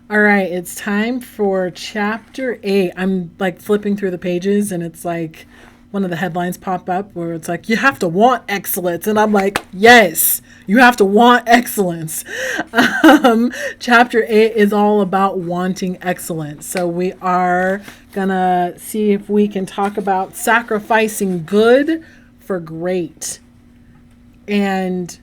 All right, it's time for chapter 8. I'm like flipping through the pages and it's like one of the headlines pop up where it's like, you have to want excellence. And I'm like, yes, you have to want excellence. Chapter 8 is all about wanting excellence. So we are going to see if we can talk about sacrificing good for great. And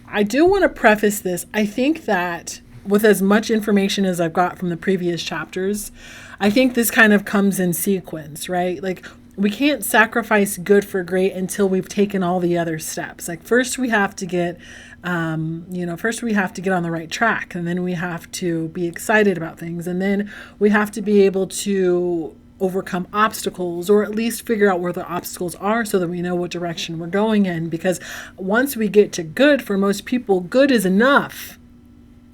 I do want to preface this. I think that with as much information as I've got from the previous chapters, I think this kind of comes in sequence, right? Like, we can't sacrifice good for great until we've taken all the other steps. Like, first we have to get, first we have to get on the right track, and then we have to be excited about things, and then we have to be able to overcome obstacles, or at least figure out where the obstacles are so that we know what direction we're going in. Because once we get to good, for most people, good is enough.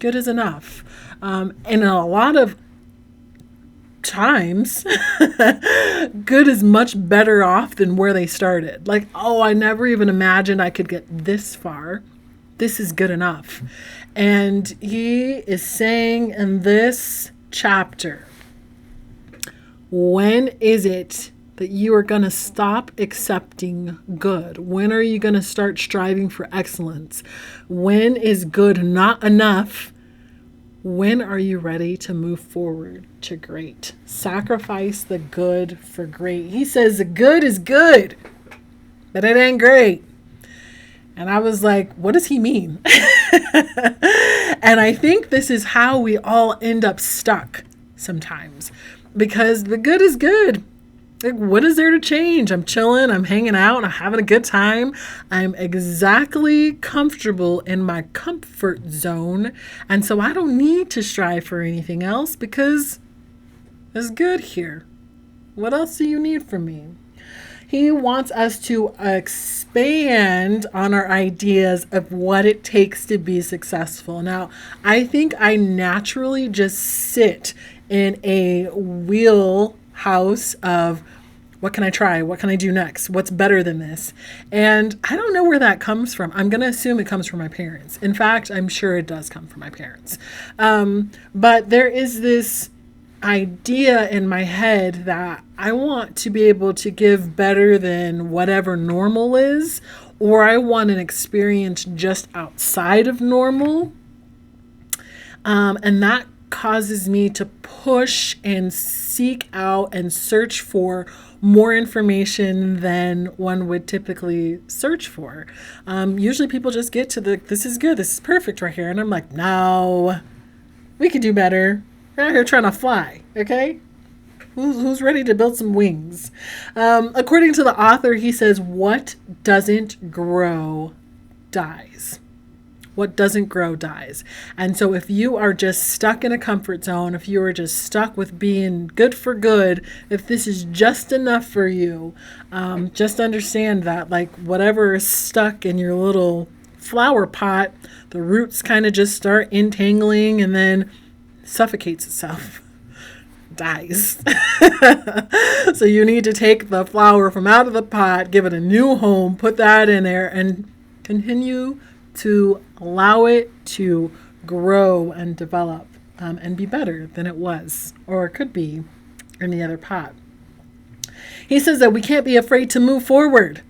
Good is enough. And a lot of times, good is much better off than where they started. Like, oh, I never even imagined I could get this far. This is good enough. And he is saying in this chapter, when is it that you are going to stop accepting good? When are you going to start striving for excellence? When is good not enough? When are you ready to move forward to great? Sacrifice the good for great. He says the good is good, but it ain't great. And I was like, what does he mean? And I think this is how we all end up stuck sometimes. Because the good is good. Like, what is there to change? I'm chilling, I'm hanging out, I'm having a good time. I'm exactly comfortable in my comfort zone. And so I don't need to strive for anything else because it's good here. What else do you need from me? He wants us to expand on our ideas of what it takes to be successful. Now, I think I naturally just sit in a wheelhouse of what can I try? What can I do next? What's better than this? And I don't know where that comes from. I'm going to assume it comes from my parents. In fact, I'm sure it does come from my parents. But there is this idea in my head that I want to be able to give better than whatever normal is, or I want an experience just outside of normal. And that causes me to push and seek out and search for more information than one would typically search for. Usually people just get to this is good, this is perfect right here. And I'm like, no, we could do better. We're out here trying to fly, okay? Who's ready to build some wings? According to the author, he says, what doesn't grow dies. What doesn't grow dies. And so if you are just stuck in a comfort zone, if you are just stuck with being good for good, if this is just enough for you, just understand that like whatever is stuck in your little flower pot, the roots kind of just start entangling and then suffocates itself. Dies. So you need to take the flower from out of the pot, give it a new home, put that in there, and continue to allow it to grow and develop and be better than it was or could be in the other pot. He says that we can't be afraid to move forward.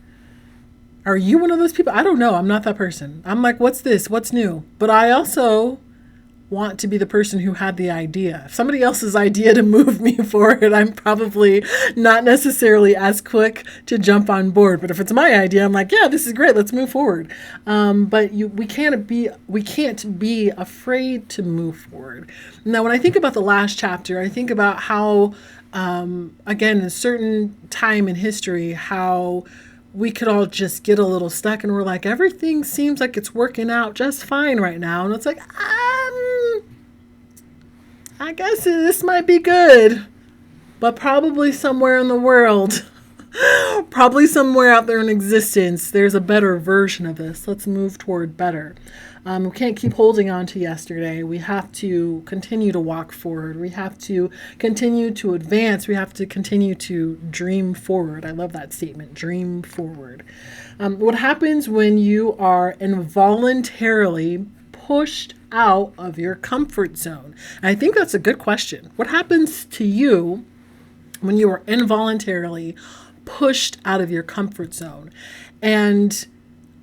Are you one of those people? I don't know. I'm not that person. I'm like, what's this? What's new? But I also want to be the person who had the idea. If somebody else's idea to move me forward, I'm probably not necessarily as quick to jump on board. But if it's my idea, I'm like, yeah, this is great. Let's move forward. But we can't be afraid to move forward. Now, when I think about the last chapter, I think about how, again, in a certain time in history, how we could all just get a little stuck and we're like, everything seems like it's working out just fine right now. And it's like, I guess this might be good, but probably somewhere in the world, probably somewhere out there in existence, there's a better version of this. Let's move toward better. We can't keep holding on to yesterday. We have to continue to walk forward. We have to continue to advance. We have to continue to dream forward. I love that statement, dream forward. What happens when you are involuntarily pushed out of your comfort zone? And I think that's a good question. What happens to you when you are involuntarily pushed out of your comfort zone? And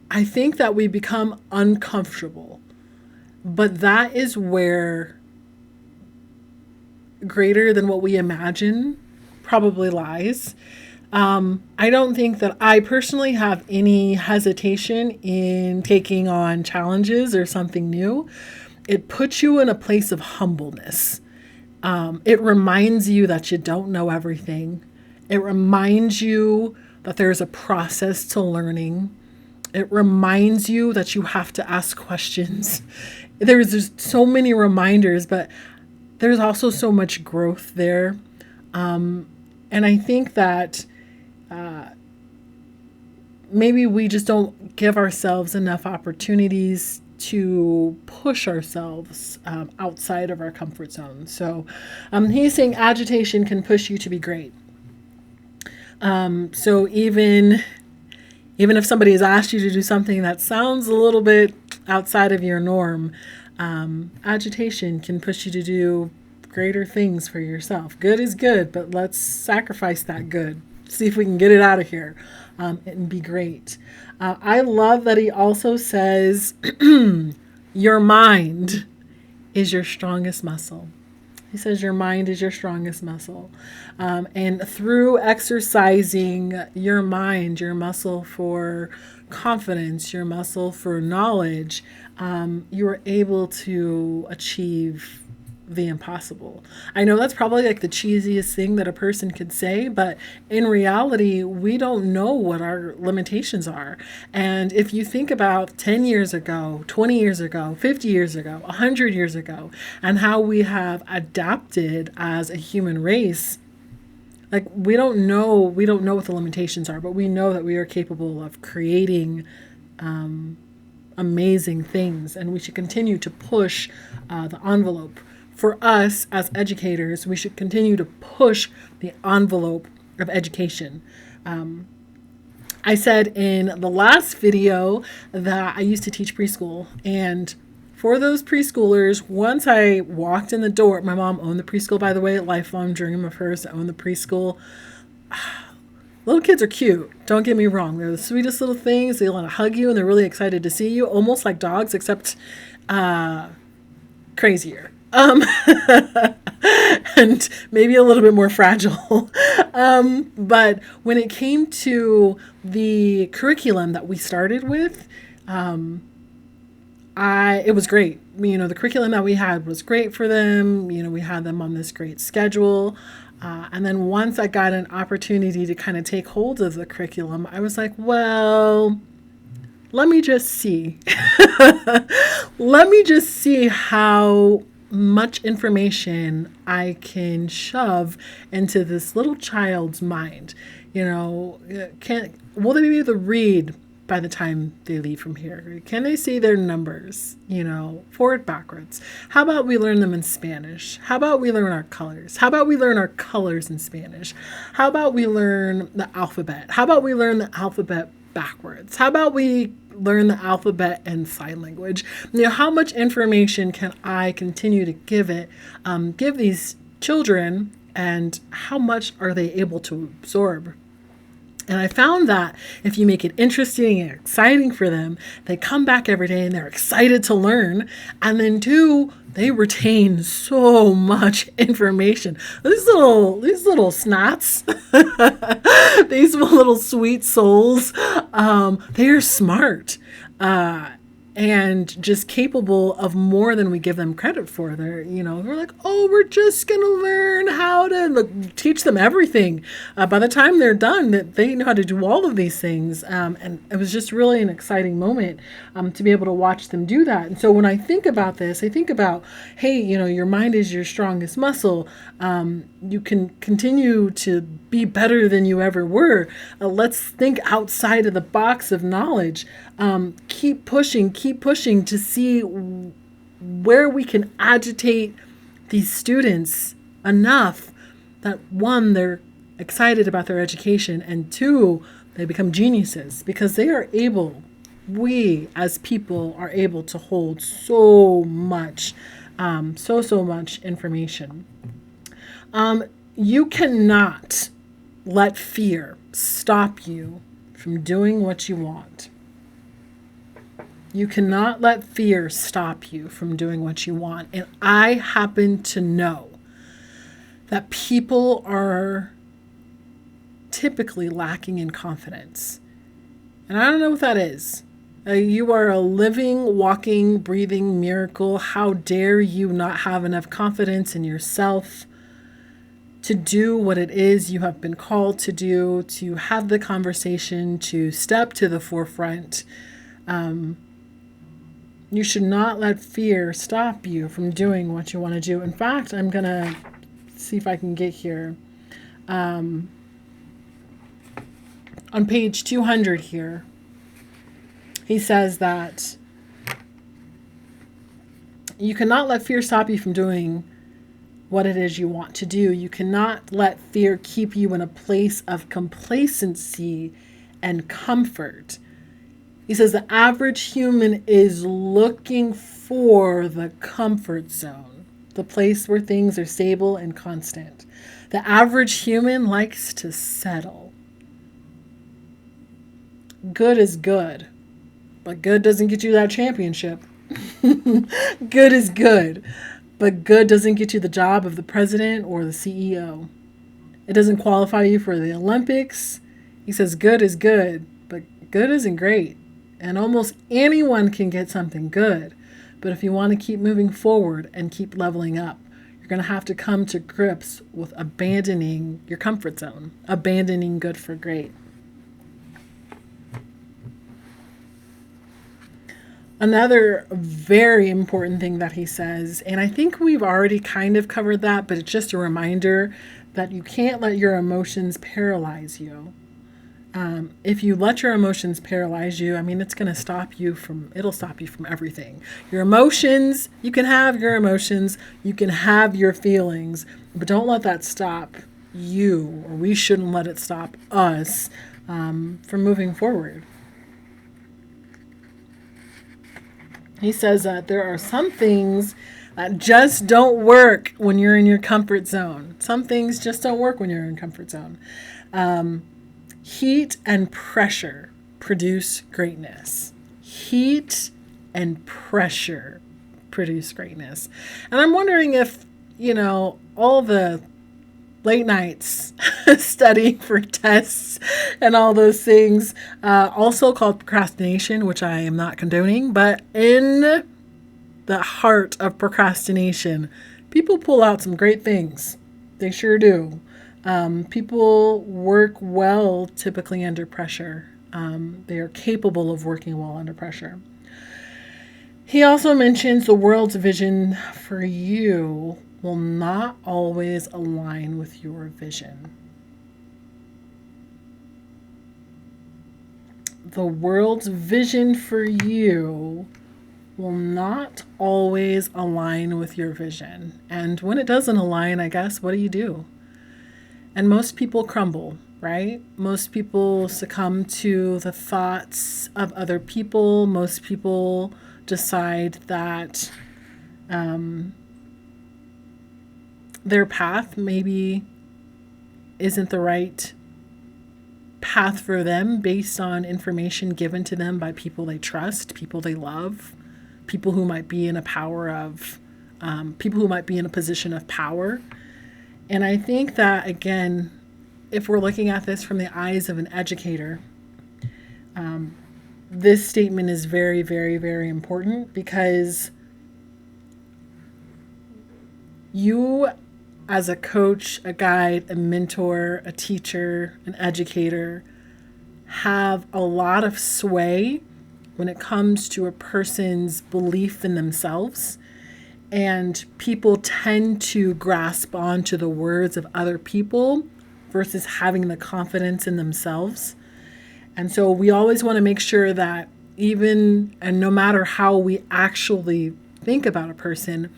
I think that we become uncomfortable, but that is where greater than what we imagine probably lies. I don't think that I personally have any hesitation in taking on challenges or something new. It puts you in a place of humbleness. It reminds you that you don't know everything. It reminds you that there's a process to learning. It reminds you that you have to ask questions. There's just so many reminders, but there's also so much growth there. And I think that maybe we just don't give ourselves enough opportunities to push ourselves outside of our comfort zone. So he's saying agitation can push you to be great. So even if somebody has asked you to do something that sounds a little bit outside of your norm, agitation can push you to do greater things for yourself. Good is good, but let's sacrifice that good. See if we can get it out of here and be great. I love that he also says, your mind is your strongest muscle. He says your mind is your strongest muscle. And through exercising your mind, your muscle for confidence, your muscle for knowledge, you are able to achieve the impossible. I know that's probably like the cheesiest thing that a person could say, but in reality, we don't know what our limitations are. And if you think about 10 years ago, 20 years ago, 50 years ago, 100 years ago, and how we have adapted as a human race, like we don't know what the limitations are, but we know that we are capable of creating amazing things, and we should continue to push the envelope. For us as educators, we should continue to push the envelope of education. I said in the last video that I used to teach preschool, and for those preschoolers, once I walked in the door, my mom owned the preschool, by the way, a lifelong dream of hers to own the preschool. Little kids are cute, don't get me wrong. They're the sweetest little things. They want to hug you and they're really excited to see you, almost like dogs, except crazier. And maybe a little bit more fragile. But when it came to the curriculum that we started with, it was great. The curriculum that we had was great for them. We had them on this great schedule. And then once I got an opportunity to kind of take hold of the curriculum, I was like, well, let me just see. Let me just see how much information I can shove into this little child's mind. Will they be able to read by the time they leave from here? Can they see their numbers, forward, backwards? How about we learn them in Spanish? How about we learn our colors? How about we learn our colors in Spanish? How about we learn the alphabet? How about we learn the alphabet backwards? How about we learn the alphabet and sign language? How much information can I continue to give these children, and how much are they able to absorb? And I found that if you make it interesting and exciting for them, they come back every day and they're excited to learn. And then two, they retain so much information. These little snots, these little sweet souls, they are smart. And just capable of more than we give them credit for. We're like, oh, we're just going to learn how to teach them everything. By the time they're done, that they know how to do all of these things. And it was just really an exciting moment to be able to watch them do that. And so when I think about this, I think about, hey, your mind is your strongest muscle. You can continue to be better than you ever were. Let's think outside of the box of knowledge. Keep pushing to see where we can agitate these students enough that one, they're excited about their education, and two, they become geniuses because they are able We as people are able to hold so much, so much information. You cannot let fear stop you from doing what you want. You cannot let fear stop you from doing what you want. And I happen to know that people are typically lacking in confidence. And I don't know what that is. You are a living, walking, breathing miracle. How dare you not have enough confidence in yourself to do what it is you have been called to do, to have the conversation, to step to the forefront. You should not let fear stop you from doing what you want to do. In fact, I'm going to see if I can get here. On page 200 here, he says that you cannot let fear stop you from doing what it is you want to do. You cannot let fear keep you in a place of complacency and comfort. He says the average human is looking for the comfort zone, the place where things are stable and constant. The average human likes to settle. Good is good, but good doesn't get you that championship. Good is good, but good doesn't get you the job of the president or the CEO. It doesn't qualify you for the Olympics. He says good is good, but good isn't great. And almost anyone can get something good. But if you want to keep moving forward and keep leveling up, you're going to have to come to grips with abandoning your comfort zone, abandoning good for great. Another very important thing that he says, and I think we've already kind of covered that, but it's just a reminder that you can't let your emotions paralyze you. If you let your emotions paralyze you, it's going to stop you from everything. Your emotions, you can have your emotions, you can have your feelings, but don't let that stop you, or we shouldn't let it stop us from moving forward. He says that there are some things that just don't work when you're in your comfort zone. Some things just don't work when you're in comfort zone. Heat and pressure produce greatness. Heat and pressure produce greatness. And I'm wondering if, all the late nights studying for tests and all those things, also called procrastination, which I am not condoning, but in the heart of procrastination, people pull out some great things. They sure do. People work well typically under pressure. They are capable of working well under pressure. He also mentions the world's vision for you will not always align with your vision. The world's vision for you will not always align with your vision. And when it doesn't align, I guess, what do? And most people crumble, right? Most people succumb to the thoughts of other people. Most people decide that their path maybe isn't the right path for them based on information given to them by people they trust, people they love, people who might be in a position of power. And I think that, again, if we're looking at this from the eyes of an educator, this statement is very, very, very important, because you, as a coach, a guide, a mentor, a teacher, an educator, have a lot of sway when it comes to a person's belief in themselves. And people tend to grasp onto the words of other people versus having the confidence in themselves. And so we always want to make sure that no matter how we actually think about a person,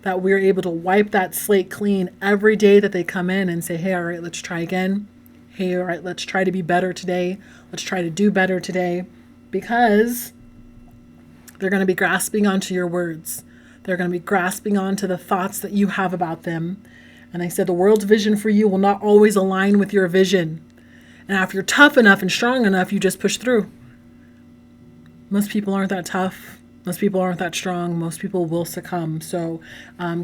that we're able to wipe that slate clean every day that they come in and say, hey, all right, let's try again. Hey, all right, let's try to be better today. Let's try to do better today. because they're going to be grasping onto your words. They're going to be grasping onto the thoughts that you have about them. And I said the world's vision for you will not always align with your vision. And if you're tough enough and strong enough, you just push through. Most people aren't that tough. Most people aren't that strong. Most people will succumb. So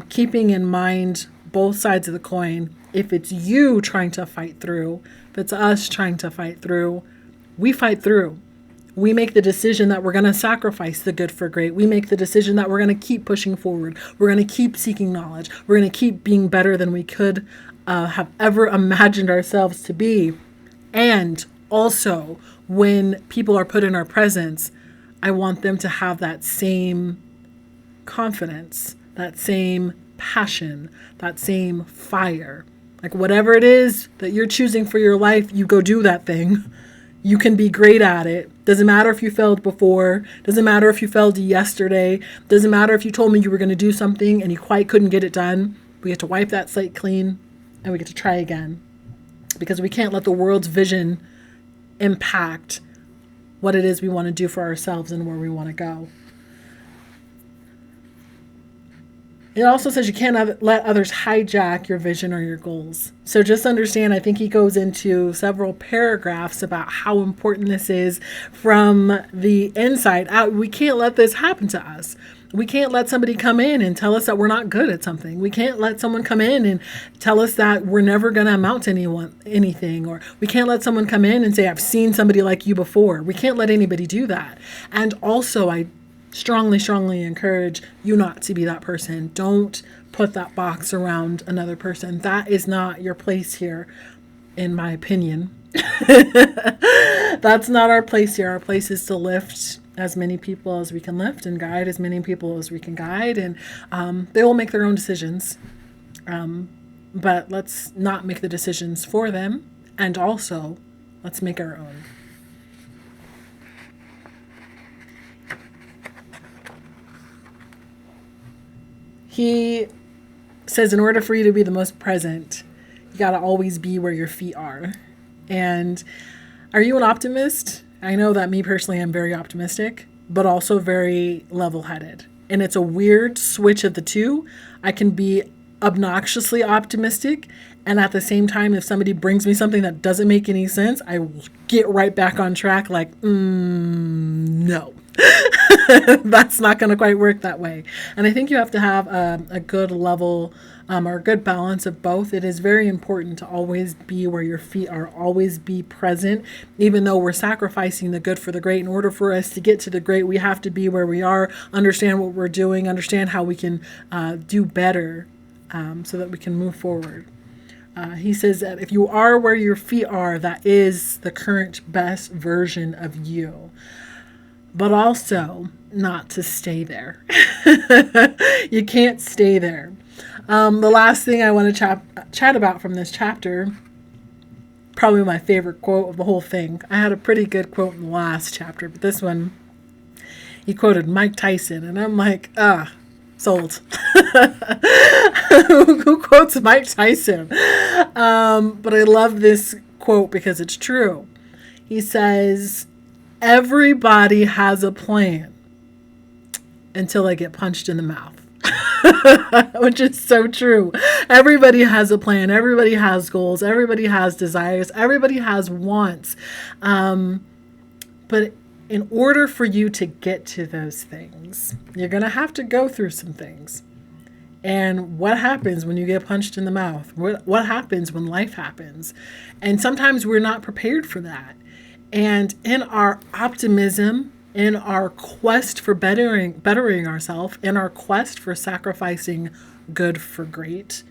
keeping in mind both sides of the coin, if it's you trying to fight through, if it's us trying to fight through, we fight through. We make the decision that we're going to sacrifice the good for great. We make the decision that we're going to keep pushing forward. We're going to keep seeking knowledge. We're going to keep being better than we could have ever imagined ourselves to be. And also, when people are put in our presence, I want them to have that same confidence, that same passion, that same fire. Like whatever it is that you're choosing for your life, you go do that thing. You can be great at it. Doesn't matter if you failed before. Doesn't matter if you failed yesterday. Doesn't matter if you told me you were going to do something and you quite couldn't get it done. We get to wipe that slate clean and we get to try again. Because we can't let the world's vision impact what it is we want to do for ourselves and where we want to go. It also says you can't let others hijack your vision or your goals. So just understand, I think he goes into several paragraphs about how important this is from the inside out. We can't let this happen to us. We can't let somebody come in and tell us that we're not good at something. We can't let someone come in and tell us that we're never going to amount to anything. Or we can't let someone come in and say, I've seen somebody like you before. We can't let anybody do that. And also, I strongly encourage you not to be that person. Don't put that box around another person. That is not your place here, in my opinion. That's not our place here. Our place is to lift as many people as we can lift and guide as many people as we can guide. And they will make their own decisions. But let's not make the decisions for them. And also, let's make our own. He says in order for you to be the most present, you got to always be where your feet are. And are you an optimist? I know that me personally, I'm very optimistic, but also very level-headed. And it's a weird switch of the two. I can be obnoxiously optimistic, and at the same time, if somebody brings me something that doesn't make any sense, I will get right back on track like, no. That's not going to quite work that way. And I think you have to have a good level or a good balance of both. It is very important to always be where your feet are, always be present, even though we're sacrificing the good for the great. In order for us to get to the great, we have to be where we are, understand what we're doing, understand how we can do better so that we can move forward. He says that if you are where your feet are, that is the current best version of you. But also not to stay there. You can't stay there. The last thing I want to chat about from this chapter, probably my favorite quote of the whole thing. I had a pretty good quote in the last chapter, but this one, he quoted Mike Tyson, and I'm like, sold. Who quotes Mike Tyson? But I love this quote because it's true. He says, everybody has a plan until they get punched in the mouth. Which is so true. Everybody has a plan. Everybody has goals. Everybody has desires. Everybody has wants. But in order for you to get to those things, you're going to have to go through some things. And what happens when you get punched in the mouth? What happens when life happens? And sometimes we're not prepared for that. And in our optimism, in our quest for bettering ourselves, in our quest for sacrificing good for great,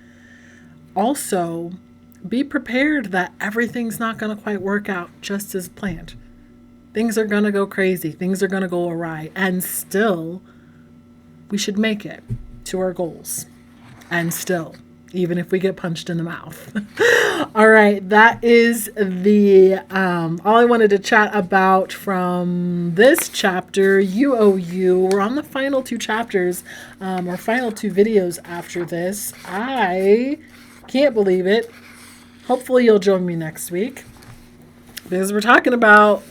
also be prepared that everything's not going to quite work out just as planned. Things are going to go crazy. Things are going to go awry. And still, we should make it to our goals. And still, even if we get punched in the mouth. All right, that is all I wanted to chat about from this chapter, You. We're on the final two chapters, or final two videos after this. I can't believe it. Hopefully you'll join me next week, because we're talking about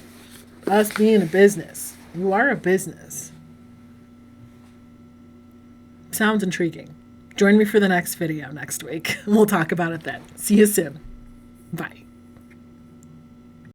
us being a business. You are a business. Sounds intriguing. Join me for the next video next week. We'll talk about it then. See you soon. Bye.